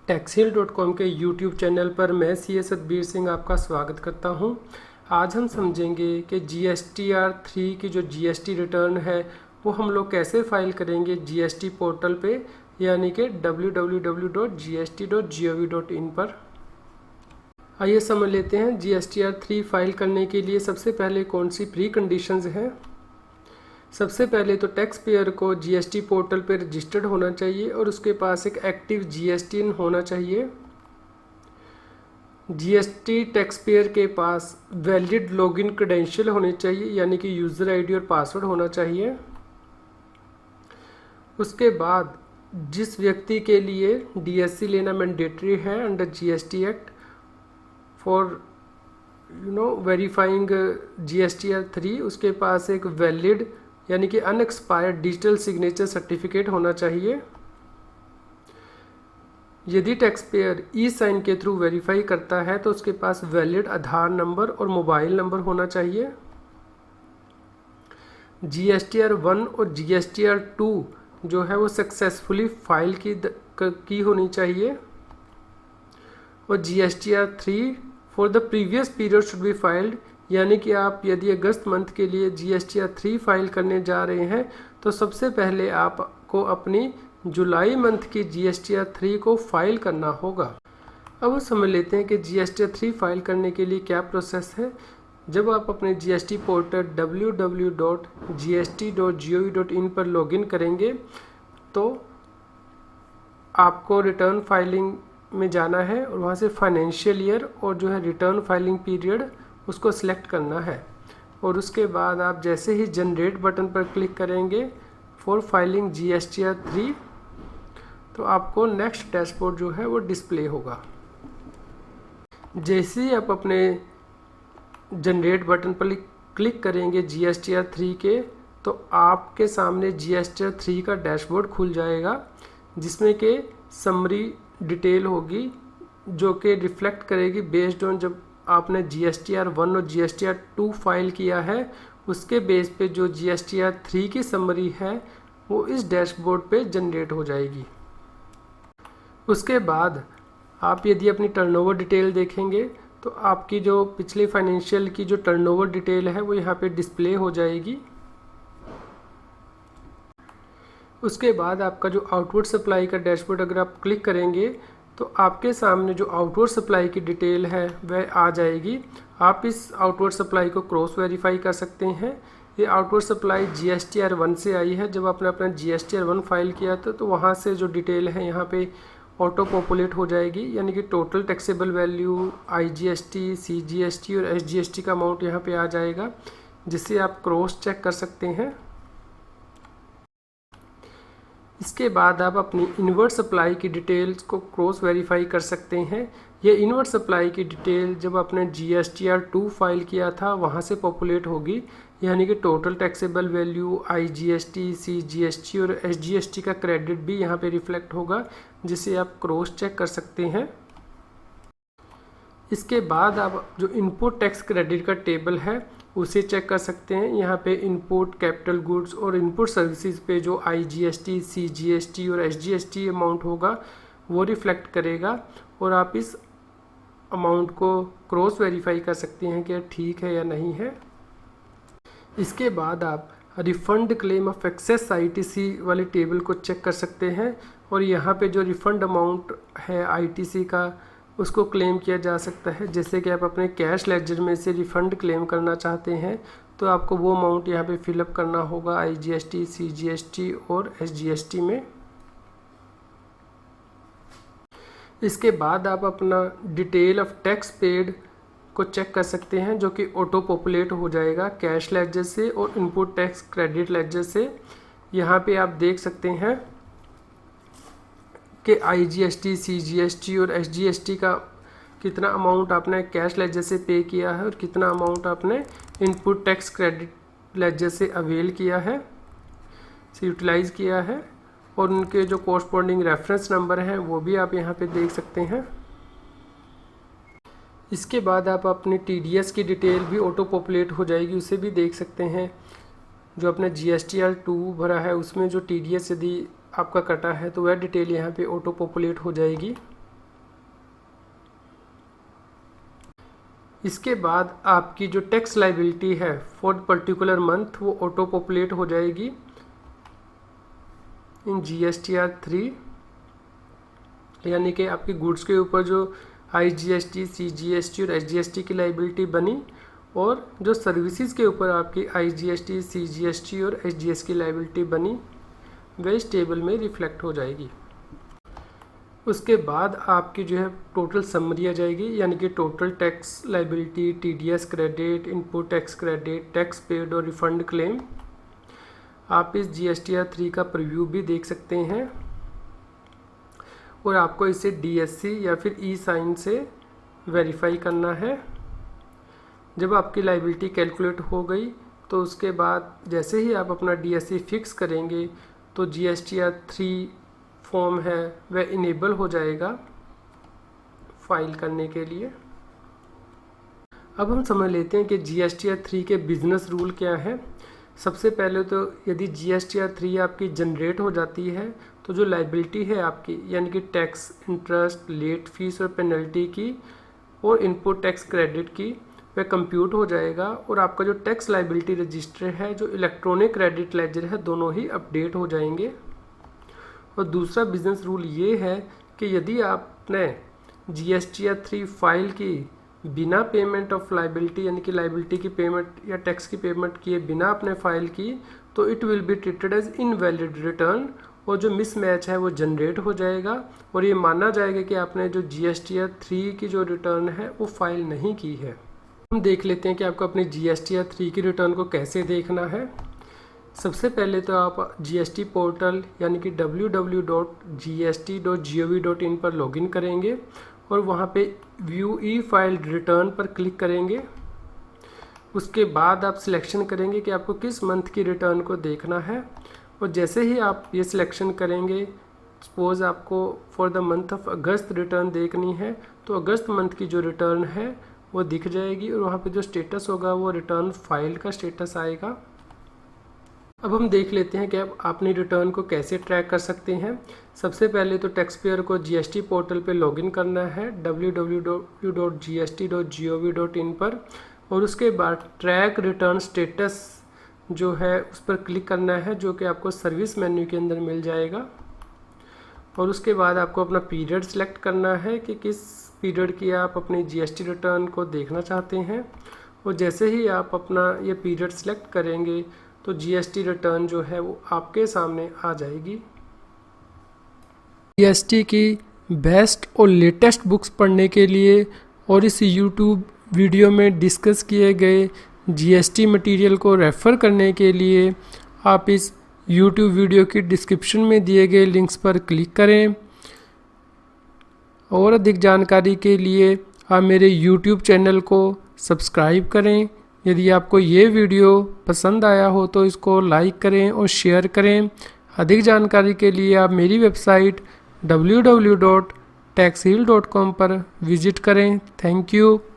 टैक्सील.com के YouTube channel पर मैं सी एस सतबीर सिंह आपका स्वागत करता हूं। आज हम समझेंगे कि GSTR3 की जो GST रिटर्न है वो हम लोग कैसे फाइल करेंगे GST पोर्टल पे, यानी कि www.gst.gov.in पर। आइए समझ लेते हैं GSTR3 फाइल करने के लिए सबसे पहले कौन सी प्री कंडीशंस हैं। सबसे पहले तो टैक्स पेयर को जीएसटी पोर्टल पर रजिस्टर्ड होना चाहिए और उसके पास एक एक्टिव जीएसटीएन होना चाहिए। जीएसटी टैक्स पेयर के पास वैलिड लॉगिन क्रेडेंशियल होने चाहिए, यानी कि यूज़र आईडी और पासवर्ड होना चाहिए। उसके बाद जिस व्यक्ति के लिए डीएससी लेना मैंडेटरी है under GST act for verifying GSTR3, उसके पास एक वैलिड यानी कि अनएक्सपायर्ड डिजिटल सिग्नेचर सर्टिफिकेट होना चाहिए। यदि टैक्स पेयर ई साइन के थ्रू वेरीफाई करता है तो उसके पास वैलिड आधार नंबर और मोबाइल नंबर होना चाहिए। GSTR1 और GSTR2 जो है वो सक्सेसफुली फाइल की होनी चाहिए। और GSTR3 for the previous period should be filed, यानी कि आप यदि अगस्त मंथ के लिए GSTR3 फाइल करने जा रहे हैं तो सबसे पहले आपको अपनी जुलाई मंथ की GSTR3 को फाइल करना होगा। अब समझ लेते हैं कि GSTR3 फाइल करने के लिए क्या प्रोसेस है। जब आप अपने GST पोर्टल www.gst.gov.in पर लॉगिन करेंगे तो आपको रिटर्न फाइलिंग में जाना है और वहाँ से फाइनेंशियल ईयर और जो है रिटर्न फाइलिंग पीरियड उसको सिलेक्ट करना है। और उसके बाद आप जैसे ही जनरेट बटन पर क्लिक करेंगे फॉर फाइलिंग GSTR3 तो आपको नेक्स्ट डैशबोर्ड जो है वो डिस्प्ले होगा। जैसे ही आप अपने जनरेट बटन पर क्लिक करेंगे GSTR3 के तो आपके सामने GSTR3 का डैशबोर्ड खुल जाएगा, जिसमें कि समरी डिटेल होगी जो कि रिफ्लेक्ट करेगी बेस्ड ऑन जब आपने GSTR1 और GSTR2 फाइल किया है उसके बेस पे जो GSTR3 की समरी है वो इस डैशबोर्ड पे जनरेट हो जाएगी। उसके बाद आप यदि अपनी टर्नओवर डिटेल देखेंगे तो आपकी जो पिछले फाइनेंशियल की जो टर्नओवर डिटेल है वो यहाँ पे डिस्प्ले हो जाएगी। उसके बाद आपका जो आउटवर्ड सप्लाई का डैशबोर्ड अगर आप क्लिक करेंगे तो आपके सामने जो आउटवर्ड सप्लाई की डिटेल है वह आ जाएगी। आप इस आउटवर्ड सप्लाई को क्रॉस वेरीफाई कर सकते हैं। ये आउटवर्ड सप्लाई GSTR1 से आई है। जब आपने अपना GSTR1 फाइल किया था तो वहाँ से जो डिटेल है यहाँ पे ऑटो पॉपुलेट हो जाएगी, यानी कि total taxable value, IGST, CGST और SGST का अमाउंट यहाँ पे आ जाएगा, जिससे आप क्रॉस चेक कर सकते हैं। इसके बाद आप अपनी इनवर्ट सप्लाई की डिटेल्स को क्रॉस वेरीफाई कर सकते हैं। ये इनवर्ट सप्लाई की डिटेल जब आपने GSTR2 फाइल किया था वहाँ से पॉपुलेट होगी, यानी कि total taxable value, IGST, CGST और SGST का क्रेडिट भी यहाँ पे रिफ्लेक्ट होगा, जिसे आप क्रॉस चेक कर सकते हैं। इसके बाद आप जो इनपुट टैक्स क्रेडिट का टेबल है उसे चेक कर सकते हैं। यहाँ पे इनपुट कैपिटल गुड्स और इनपुट सर्विसेज पे जो IGST, CGST और SGST अमाउंट होगा वो रिफ्लेक्ट करेगा और आप इस अमाउंट को क्रॉस वेरीफाई कर सकते हैं कि ठीक है या नहीं है। इसके बाद आप refund claim of excess ITC वाले टेबल को चेक कर सकते हैं और यहाँ पे जो रिफंड अमाउंट है ITC का उसको क्लेम किया जा सकता है। जैसे कि आप अपने कैश लेजर में से रिफ़ंड क्लेम करना चाहते हैं तो आपको वो अमाउंट यहाँ पे फिलअप करना होगा IGST, CGST और SGST में। इसके बाद आप अपना डिटेल ऑफ टैक्स पेड को चेक कर सकते हैं, जो कि ऑटो पॉपुलेट हो जाएगा कैश लेजर से और इनपुट टैक्स क्रेडिट लेजर से। यहाँ पे आप देख सकते हैं कि IGST, CGST और SGST का कितना अमाउंट आपने कैश लेजर से पे किया है और कितना अमाउंट आपने इनपुट टैक्स क्रेडिट लेजर से अवेल किया है, से यूटिलाइज़ किया है। और उनके जो कोरस्पॉन्डिंग रेफरेंस नंबर हैं वो भी आप यहाँ पे देख सकते हैं। इसके बाद आप अपनी TDS की डिटेल भी ऑटो पॉपुलेट हो जाएगी, उसे भी देख सकते हैं। जो अपने GSTR2 भरा है उसमें जो TDS यदि आपका कटा है तो वह डिटेल यहाँ पे ऑटो पॉपुलेट हो जाएगी। इसके बाद आपकी जो टैक्स लाइबिलिटी है फॉर पर्टिकुलर मंथ वो ऑटो पॉपुलेट हो जाएगी इन GSTR 3, यानी कि आपके गुड्स के ऊपर जो IGST, CGST और SGST की लाइबिलिटी बनी और जो सर्विसेज के ऊपर आपकी IGST, CGST और SGS की लाइबिलिटी बनी वह इस टेबल में रिफ्लेक्ट हो जाएगी। उसके बाद आपकी जो है टोटल समरी आ जाएगी, यानी कि total tax liability, TDS credit, input tax credit, tax paid और रिफंड क्लेम। आप इस GSTR 3 का प्रीव्यू भी देख सकते हैं और आपको इसे DSC या फिर E-साइन से वेरीफाई करना है। जब आपकी लाइबिलिटी कैलकुलेट हो गई तो उसके बाद जैसे ही आप अपना DSC फिक्स करेंगे तो GSTR 3 फॉर्म है वह इनेबल हो जाएगा फाइल करने के लिए। अब हम समझ लेते हैं कि GSTR 3 के बिजनेस रूल क्या है। सबसे पहले तो यदि GSTR 3 आपकी जनरेट हो जाती है तो जो लाइबिलिटी है आपकी, यानी कि टैक्स, इंटरेस्ट, लेट फीस और पेनल्टी की और इनपुट टैक्स क्रेडिट की, वह कंप्यूट हो जाएगा और आपका जो टैक्स लाइबिलिटी रजिस्टर है, जो इलेक्ट्रॉनिक क्रेडिट लेजर है, दोनों ही अपडेट हो जाएंगे। और दूसरा बिजनेस रूल ये है कि यदि आपने GSTR 3 फाइल की बिना पेमेंट ऑफ लाइबिलिटी, यानी कि लाइबिलिटी की पेमेंट या टैक्स की पेमेंट किए बिना आपने फाइल की, तो it will be treated as invalid return और जो मिसमैच है वो जनरेट हो जाएगा और ये माना जाएगा कि आपने जो GSTR 3 की जो रिटर्न है वो फाइल नहीं की है। हम देख लेते हैं कि आपको अपनी GSTR 3 की रिटर्न को कैसे देखना है। सबसे पहले तो आप GST पोर्टल यानी कि www.gst.gov.in पर लॉगिन करेंगे और वहाँ पे व्यू ई फाइल रिटर्न पर क्लिक करेंगे। उसके बाद आप सिलेक्शन करेंगे कि आपको किस मंथ की रिटर्न को देखना है और जैसे ही आप ये सिलेक्शन करेंगे, सपोज आपको for the month of August return देखनी है तो अगस्त मंथ की जो रिटर्न है वो दिख जाएगी और वहाँ पे जो स्टेटस होगा वो रिटर्न फाइल का स्टेटस आएगा। अब हम देख लेते हैं कि आप अपनी रिटर्न को कैसे ट्रैक कर सकते हैं। सबसे पहले तो टैक्स पेयर को GST पोर्टल पे लॉगिन करना है www.gst.gov.in पर और उसके बाद ट्रैक रिटर्न स्टेटस जो है उस पर क्लिक करना है, जो कि आपको सर्विस मेन्यू के अंदर मिल जाएगा। और उसके बाद आपको अपना पीरियड सेलेक्ट करना है कि किस पीरियड की आप अपनी GST रिटर्न को देखना चाहते हैं और जैसे ही आप अपना ये पीरियड सेलेक्ट करेंगे तो GST रिटर्न जो है वो आपके सामने आ जाएगी। GST की बेस्ट और लेटेस्ट बुक्स पढ़ने के लिए और इस YouTube वीडियो में डिस्कस किए गए GST मटेरियल को रेफ़र करने के लिए आप इस YouTube वीडियो की डिस्क्रिप्शन में दिए गए लिंक्स पर क्लिक करें और अधिक जानकारी के लिए आप मेरे YouTube चैनल को सब्सक्राइब करें। यदि आपको ये वीडियो पसंद आया हो तो इसको लाइक करें और शेयर करें। अधिक जानकारी के लिए आप मेरी वेबसाइट www.taxheal.com पर विज़िट करें। Thank you.